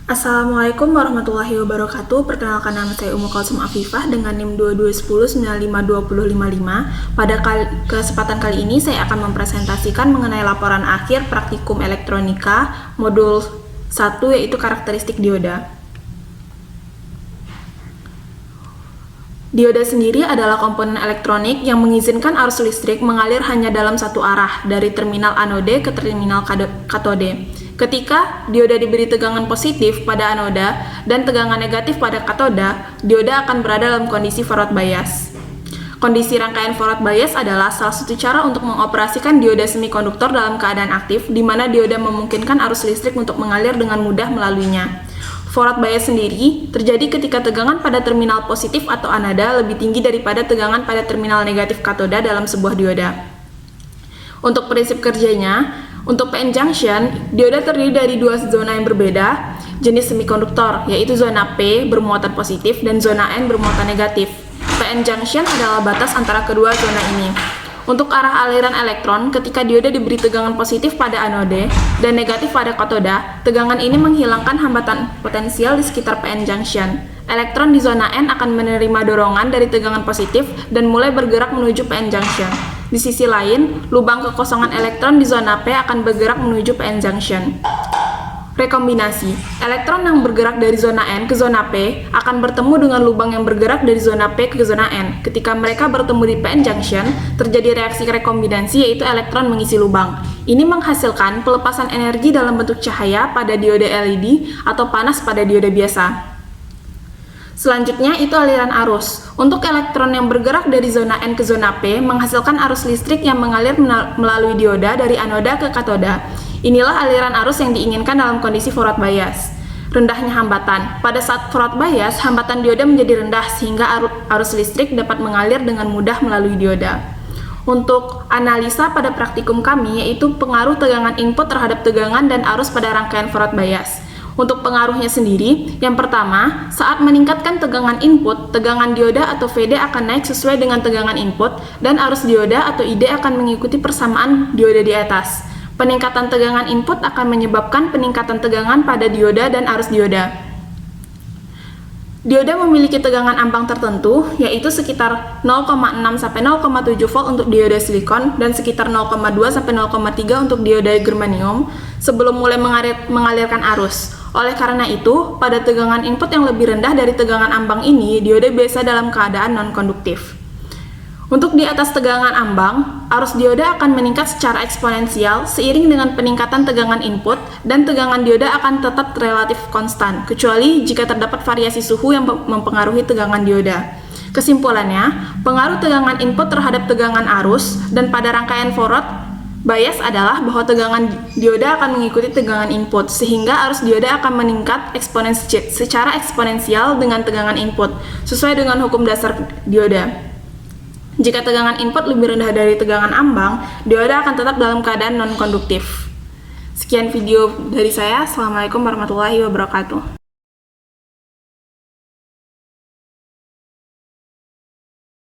Assalamualaikum warahmatullahi wabarakatuh. Perkenalkan, nama saya Ummu Kalsum Afifah dengan NIM 2210952055. Pada kesempatan kali ini saya akan mempresentasikan mengenai laporan akhir praktikum elektronika modul 1, yaitu karakteristik dioda. Dioda sendiri adalah komponen elektronik yang mengizinkan arus listrik mengalir hanya dalam satu arah, dari terminal anode ke terminal katode. Ketika dioda diberi tegangan positif pada anoda dan tegangan negatif pada katoda, dioda akan berada dalam kondisi forward bias. Kondisi rangkaian forward bias adalah salah satu cara untuk mengoperasikan dioda semikonduktor dalam keadaan aktif, di mana dioda memungkinkan arus listrik untuk mengalir dengan mudah melaluinya. Forward bias sendiri terjadi ketika tegangan pada terminal positif atau anoda lebih tinggi daripada tegangan pada terminal negatif katoda dalam sebuah dioda. Untuk prinsip kerjanya, untuk PN junction, dioda terdiri dari dua zona yang berbeda jenis semikonduktor, yaitu zona P bermuatan positif dan zona N bermuatan negatif. PN junction adalah batas antara kedua zona ini. Untuk arah aliran elektron, ketika dioda diberi tegangan positif pada anode dan negatif pada katoda, tegangan ini menghilangkan hambatan potensial di sekitar PN junction. Elektron di zona N akan menerima dorongan dari tegangan positif dan mulai bergerak menuju PN junction. Di sisi lain, lubang kekosongan elektron di zona P akan bergerak menuju PN junction. Rekombinasi. Elektron yang bergerak dari zona N ke zona P akan bertemu dengan lubang yang bergerak dari zona P ke zona N. Ketika mereka bertemu di PN junction, terjadi reaksi rekombinasi, yaitu elektron mengisi lubang. Ini menghasilkan pelepasan energi dalam bentuk cahaya pada dioda LED atau panas pada dioda biasa. Selanjutnya itu aliran arus. Untuk elektron yang bergerak dari zona N ke zona P menghasilkan arus listrik yang mengalir melalui dioda dari anoda ke katoda. Inilah aliran arus yang diinginkan dalam kondisi forward bias. Rendahnya hambatan. Pada saat forward bias, hambatan dioda menjadi rendah sehingga arus listrik dapat mengalir dengan mudah melalui dioda. Untuk analisa pada praktikum kami, yaitu pengaruh tegangan input terhadap tegangan dan arus pada rangkaian forward bias. Untuk pengaruhnya sendiri, yang pertama, saat meningkatkan tegangan input, tegangan dioda atau VD akan naik sesuai dengan tegangan input, dan arus dioda atau ID akan mengikuti persamaan dioda di atas. Peningkatan tegangan input akan menyebabkan peningkatan tegangan pada dioda dan arus dioda. Dioda memiliki tegangan ambang tertentu, yaitu sekitar 0,6–0,7 volt untuk dioda silikon dan sekitar 0,2–0,3 untuk dioda germanium sebelum mulai mengalirkan arus. Oleh karena itu, pada tegangan input yang lebih rendah dari tegangan ambang ini, dioda biasa dalam keadaan non-konduktif. Untuk di atas tegangan ambang, arus dioda akan meningkat secara eksponensial seiring dengan peningkatan tegangan input, dan tegangan dioda akan tetap relatif konstan, kecuali jika terdapat variasi suhu yang mempengaruhi tegangan dioda. Kesimpulannya, pengaruh tegangan input terhadap tegangan arus dan pada rangkaian forward bias adalah bahwa tegangan dioda akan mengikuti tegangan input, sehingga arus dioda akan meningkat secara eksponensial dengan tegangan input, sesuai dengan hukum dasar dioda. Jika tegangan input lebih rendah dari tegangan ambang, dioda akan tetap dalam keadaan non-konduktif. Sekian video dari saya. Assalamualaikum warahmatullahi wabarakatuh.